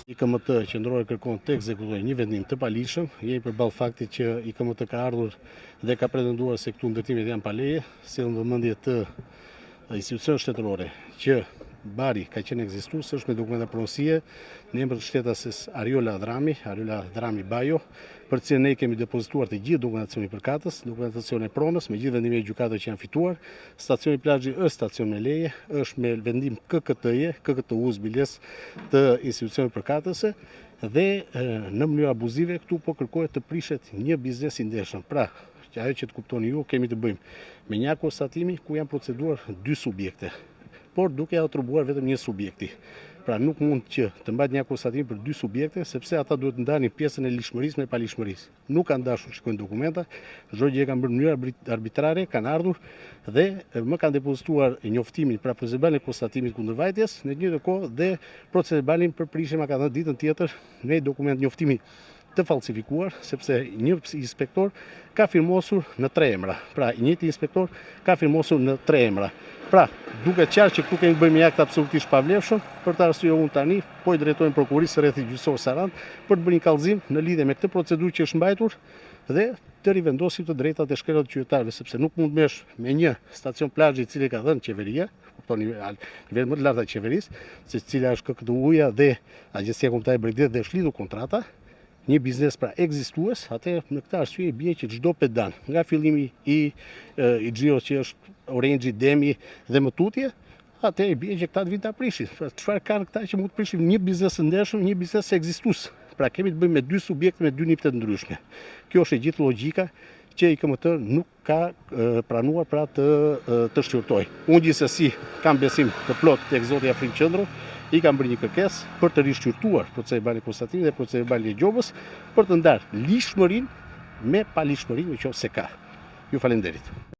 IKMT qendrore kërkon të ekzekutojë një vendim të palishëm, jemi përballë faktit që IKMT ka ardhur dhe ka pretenduar se këtu ndërtimet janë pa leje, sjell në vëmendje të institucioneve shtetërore që bari ka qenë ekzistues, është me dokumenta pronësie në emër të shtetases Ariola Drami Bajo, për cilën ne kemi depozituar të gjithë dokumentacioni përkatës, dokumentacion e pronës me gjithë vendimet e gjykatës që janë fituar. Stacioni plazhi është stacion me leje, është me vendim KKTU zbiles të institucioneve përkatëse dhe në mënyrë abuzive këtu po kërkohet të prishet një biznes i ndeshëm. Pra, ajo që të kuptoni ju, kemi të bëjmë me një konstatimi ku janë proceduar dy subjekte, por duke atribuar vetëm një subjekti. Pra nuk mund që të mbajt një konstatim për dy subjekte, sepse ata duhet ndani pjesën e lishmërisë me palishmërisë. Nuk kanë dashur të shkojnë dokumenta, çdo gjë e kanë bërë në mënyrë arbitrare, kanë ardhur dhe më kanë depozituar njoftimin pra procedebalin e konstatimit kundërvajtjes, në të njëjtën kohë dhe procedebalin për prishje ma ka dhënë ditën tjetër me dokument njoftimi të falsifikuar, sepse një inspektor ka firmosur në 3 emra. Pra, i njëjti inspektor ka firmosur në 3 emra. Pra, duke qartë që këtu kemi bëjmë një akt absolutisht pavlefshëm, për të arsye unë tani po i drejtojmë prokurisë së rrethit gjyqësor Sarandë për të bërë një kallëzim në lidhje me këtë procedurë që është mbajtur dhe të rivendosim të drejtat e shkelur të qytetarëve, sepse nuk mund mesh me një stacion plazhi i cili ka dhënë qeveria, kuptoni nivel më të lartë të qeverisë, se cila është KKTU-ja dhe Agjencia Kombëtare e Bregdetit dhe është lidhur kontrata, një biznes pra ekzistues, atë në këtë arsye bie që çdo pedan, nga fillimi i xhiros që është Orange, Demi dhe më tutje, atë bie që këta të vinë ta prishin. Pra, çfarë kanë këta që mund të prishin një biznes të ndershëm, një biznes ekzistues. Pra kemi të bëjmë me dy subjekte me dy nipte të ndryshme. Kjo është e gjithë logjika që IKMT nuk ka pranuar pra të shqyrtoj. Unë gjithsesi kam besim të plot tek zoti Afrim Qendro, i kam bërë një kërkesë për të rishqyrtuar procedebalin e konstatimit dhe procedebalin e gjobës për të ndarë lishmërinë me palishmërinë nëse ka. Ju falenderit.